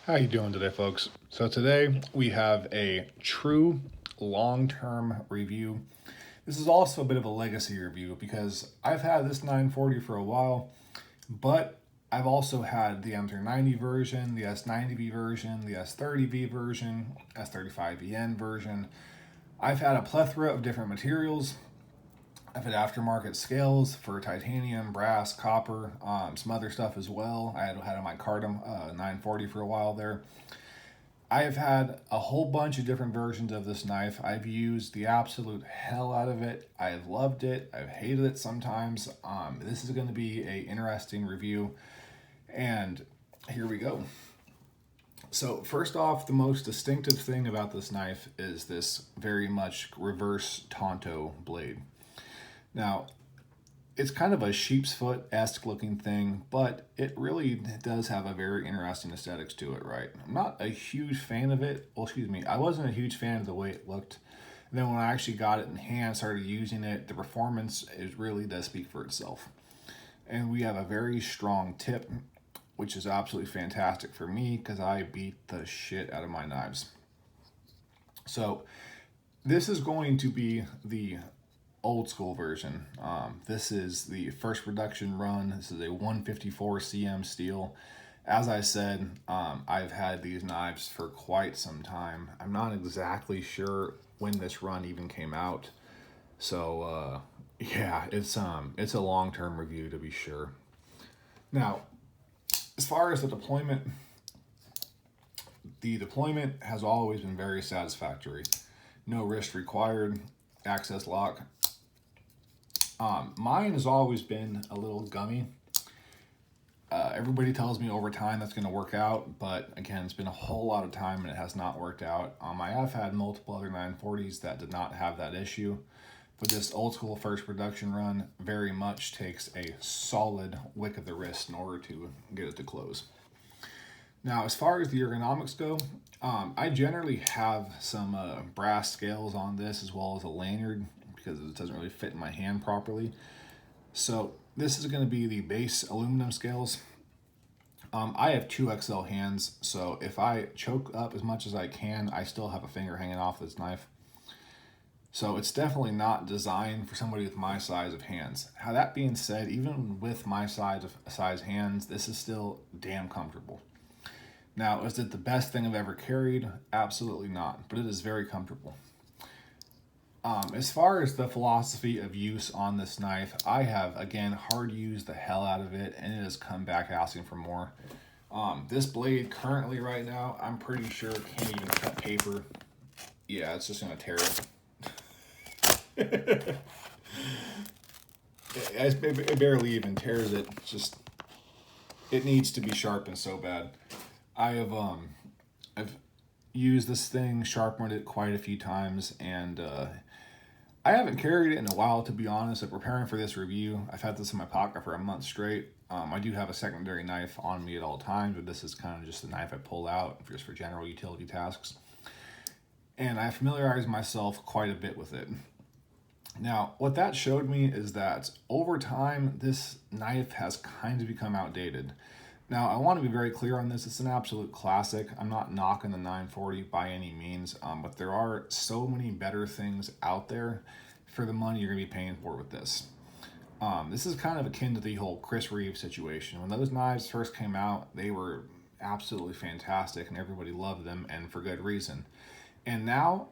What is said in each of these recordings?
How you doing today, folks? So today we have a true long-term review. This is also a bit of a legacy review because I've had this 940 for a while, but I've also had the M390 version, the S90V version, the S30V version, S35VN version. I've had a plethora of different materials. I've had aftermarket scales for titanium, brass, copper, some other stuff as well. I had my Cardam 940 for a while there. I have had a whole bunch of different versions of this knife. I've used the absolute hell out of it. I've loved it. I've hated it sometimes. This is going to be a interesting review, and here we go. So first off, the most distinctive thing about this knife is this very much reverse Tonto blade. Now, it's kind of a sheep's foot-esque looking thing, but it really does have a very interesting aesthetics to it, right? I'm not a huge fan of it. Well, excuse me, I wasn't a huge fan of the way it looked. And then when I actually got it in hand, started using it, the performance really does speak for itself. And we have a very strong tip, which is absolutely fantastic for me because I beat the shit out of my knives. So this is going to be the old school version. This is the first production run. This is a 154 cm steel. As I said, I've had these knives for quite some time. I'm not exactly sure when this run even came out. So yeah, it's a long-term review to be sure. Now, as far as the deployment has always been very satisfactory. No wrist required, access lock. Mine has always been a little gummy. Everybody tells me over time that's going to work out, but again, it's been a whole lot of time and it has not worked out. I have had multiple other 940s that did not have that issue, but this old school first production run very much takes a solid wick of the wrist in order to get it to close. Now, as far as the ergonomics go, I generally have some brass scales on this as well as a lanyard because it doesn't really fit in my hand properly. So this is going to be the base aluminum scales. I have 2XL hands, so if I choke up as much as I can, I still have a finger hanging off this knife. So it's definitely not designed for somebody with my size of hands. How that being said, even with my size hands, this is still damn comfortable. Now, is it the best thing I've ever carried? Absolutely not, but it is very comfortable. As far as the philosophy of use on this knife, I have, again, hard used the hell out of it, and it has come back asking for more. This blade currently right now, I'm pretty sure it can't even cut paper. Yeah, it's just going to tear it. It barely even tears it. It's just, it needs to be sharpened so bad. I've used this thing, sharpened it quite a few times, and I haven't carried it in a while, to be honest. I'm preparing for this review. I've had this in my pocket for a month straight. I do have a secondary knife on me at all times, but this is kind of just the knife I pull out just for general utility tasks. And I familiarized myself quite a bit with it. Now, what that showed me is that over time, this knife has kind of become outdated. Now, I want to be very clear on this. It's an absolute classic. I'm not knocking the 940 by any means, but there are so many better things out there for the money you're going to be paying for with this. This is kind of akin to the whole Chris Reeve situation. When those knives first came out, they were absolutely fantastic and everybody loved them, and for good reason. And now,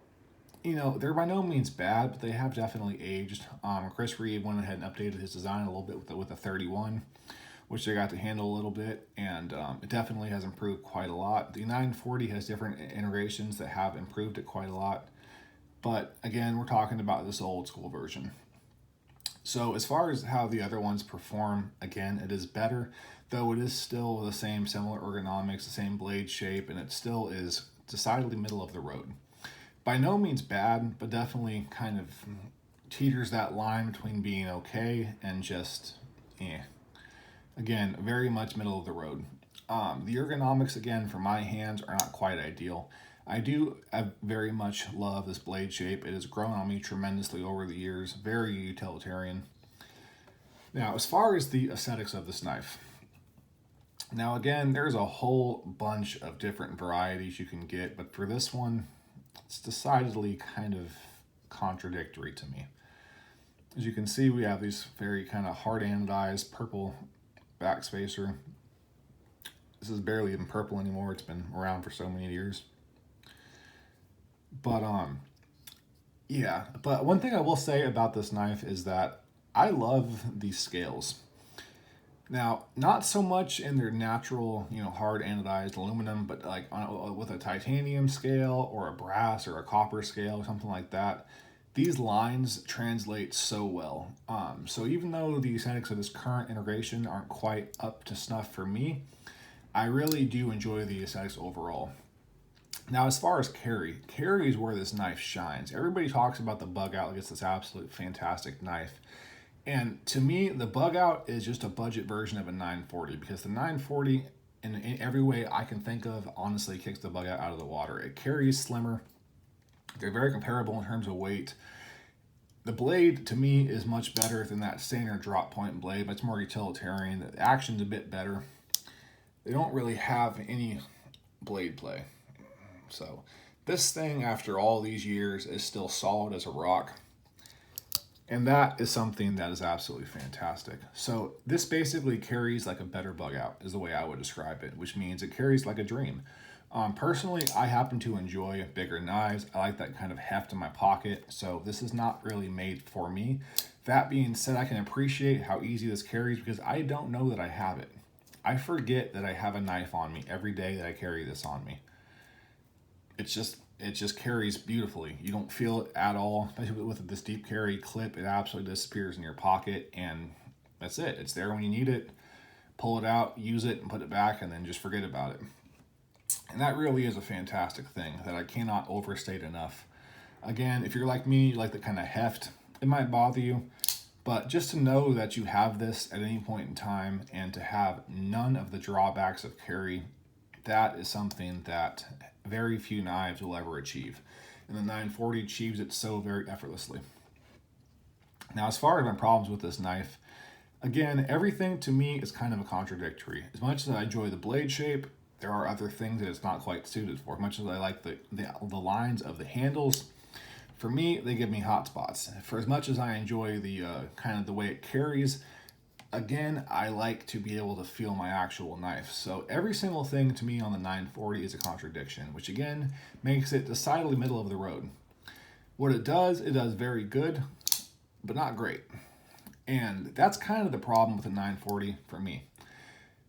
they're by no means bad, but they have definitely aged. Chris Reeve went ahead and updated his design a little bit with the 31. Which they got to handle a little bit, and it definitely has improved quite a lot. The 940 has different integrations that have improved it quite a lot, but again, we're talking about this old school version. So as far as how the other ones perform, again, it is better, though it is still the same similar ergonomics, the same blade shape, and it still is decidedly middle of the road. By no means bad, but definitely kind of teeters that line between being okay and just, Again, very much middle of the road. The ergonomics, again, for my hands are not quite ideal. I very much love this blade shape. It has grown on me tremendously over the years. Very utilitarian. Now, as far as the aesthetics of this knife, Now again, there's a whole bunch of different varieties you can get, but for this one, it's decidedly kind of contradictory to me. As you can see, we have these very kind of hard anodized purple backspacer. This is barely even purple anymore. It's been around for so many years. But yeah, but one thing I will say about this knife is that I love these scales. Now, not so much in their natural, hard anodized aluminum, but like with a titanium scale or a brass or a copper scale, something like that. These lines translate so well. So even though the aesthetics of this current integration aren't quite up to snuff for me, I really do enjoy the aesthetics overall. Now, as far as carry is where this knife shines. Everybody talks about the bug out like it's this absolute fantastic knife. And to me, the bug out is just a budget version of a 940 because the 940, in every way I can think of, honestly kicks the bug out of the water. It carries slimmer. They're very comparable in terms of weight. The blade, to me, is much better than that standard drop point blade, but it's more utilitarian. The action's a bit better. They don't really have any blade play. So this thing, after all these years, is still solid as a rock. And that is something that is absolutely fantastic. So this basically carries like a better bug out is the way I would describe it, which means it carries like a dream. Personally, I happen to enjoy bigger knives. I like that kind of heft in my pocket. So this is not really made for me. That being said, I can appreciate how easy this carries because I don't know that I have it. I forget that I have a knife on me every day that I carry this on me. It just carries beautifully. You don't feel it at all, especially with this deep carry clip. It absolutely disappears in your pocket, and that's it. It's there when you need it. Pull it out, use it, and put it back, and then just forget about it. And that really is a fantastic thing that I cannot overstate enough. Again, if you're like me, you like the kind of heft, it might bother you, but just to know that you have this at any point in time and to have none of the drawbacks of carry, that is something that very few knives will ever achieve. And the 940 achieves it so very effortlessly. Now, as far as my problems with this knife, again, everything to me is kind of a contradictory. As much as I enjoy the blade shape, there are other things that it's not quite suited for. As much as I like the lines of the handles, for me, they give me hot spots. For as much as I enjoy the kind of the way it carries, again, I like to be able to feel my actual knife. So every single thing to me on the 940 is a contradiction, which again makes it decidedly middle of the road. What it does very good, but not great. And that's kind of the problem with the 940 for me.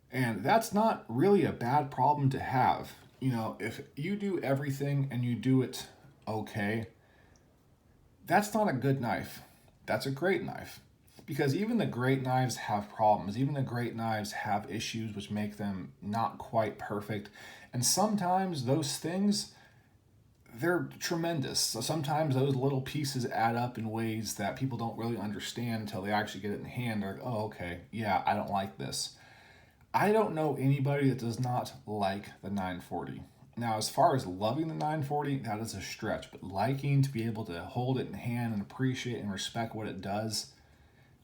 And that's not really a bad problem to have. If you do everything and you do it okay, that's not a good knife. That's a great knife. Because even the great knives have problems. Even the great knives have issues which make them not quite perfect. And sometimes those things, they're tremendous. So sometimes those little pieces add up in ways that people don't really understand until they actually get it in hand. They're like, oh, okay, yeah, I don't like this. I don't know anybody that does not like the 940. Now, as far as loving the 940, that is a stretch. But liking to be able to hold it in hand and appreciate and respect what it does,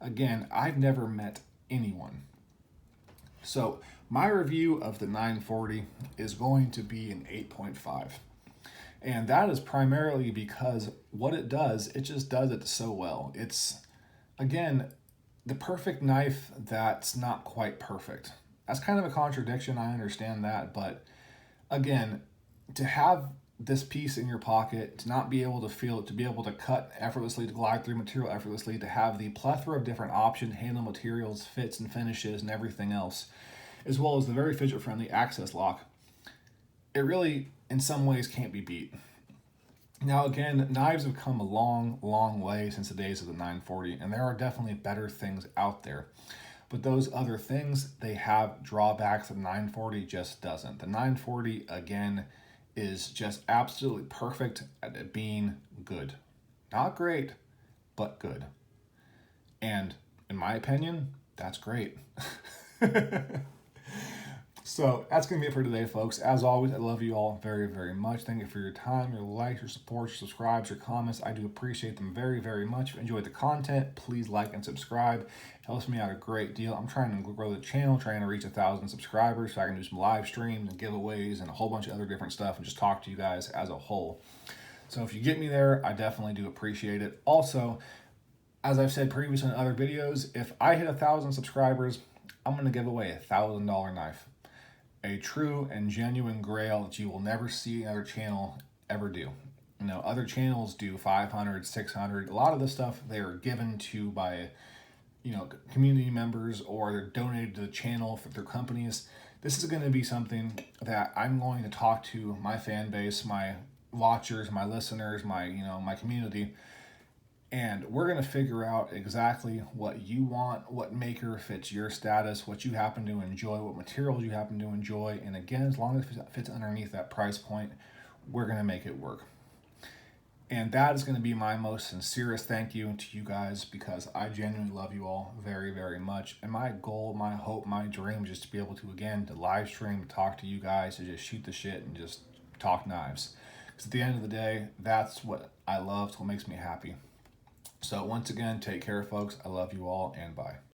again, I've never met anyone. So my review of the 940 is going to be an 8.5. And that is primarily because what it does, it just does it so well. It's, again, the perfect knife that's not quite perfect. That's kind of a contradiction, I understand that, but again, to have this piece in your pocket, to not be able to feel it, to be able to cut effortlessly, to glide through material effortlessly, to have the plethora of different options, handle materials, fits and finishes, and everything else, as well as the very fidget-friendly access lock, it really, in some ways, can't be beat. Now, again, knives have come a long, long way since the days of the 940, and there are definitely better things out there. But those other things, they have drawbacks that the 940 just doesn't. The 940, again, is just absolutely perfect at it being good. Not great, but good. And in my opinion, that's great. So that's going to be it for today, folks. As always, I love you all very, very much. Thank you for your time, your likes, your support, your subscribes, your comments. I do appreciate them very, very much. If you enjoyed the content, please like and subscribe. It helps me out a great deal. I'm trying to grow the channel, trying to reach 1,000 subscribers so I can do some live streams and giveaways and a whole bunch of other different stuff and just talk to you guys as a whole. So if you get me there, I definitely do appreciate it. Also, as I've said previously in other videos, if I hit 1,000 subscribers, I'm going to give away $1,000 knife. A true and genuine grail that you will never see another channel ever do. You know, other channels do 500, 600. A lot of this stuff they are given to by, community members, or they're donated to the channel for their companies. This is going to be something that I'm going to talk to my fan base, my watchers, my listeners, my community, and we're going to figure out exactly what you want, what maker fits your status, what you happen to enjoy, what materials you happen to enjoy. And again, as long as it fits underneath that price point, we're going to make it work. And that is going to be my most sincerest thank you to you guys, because I genuinely love you all very, very much. And my goal, my hope, my dream is just to be able to, again, to live stream, to talk to you guys, to just shoot the shit and just talk knives. Because at the end of the day, that's what I love. It's what makes me happy. So once again, take care, folks. I love you all, and bye.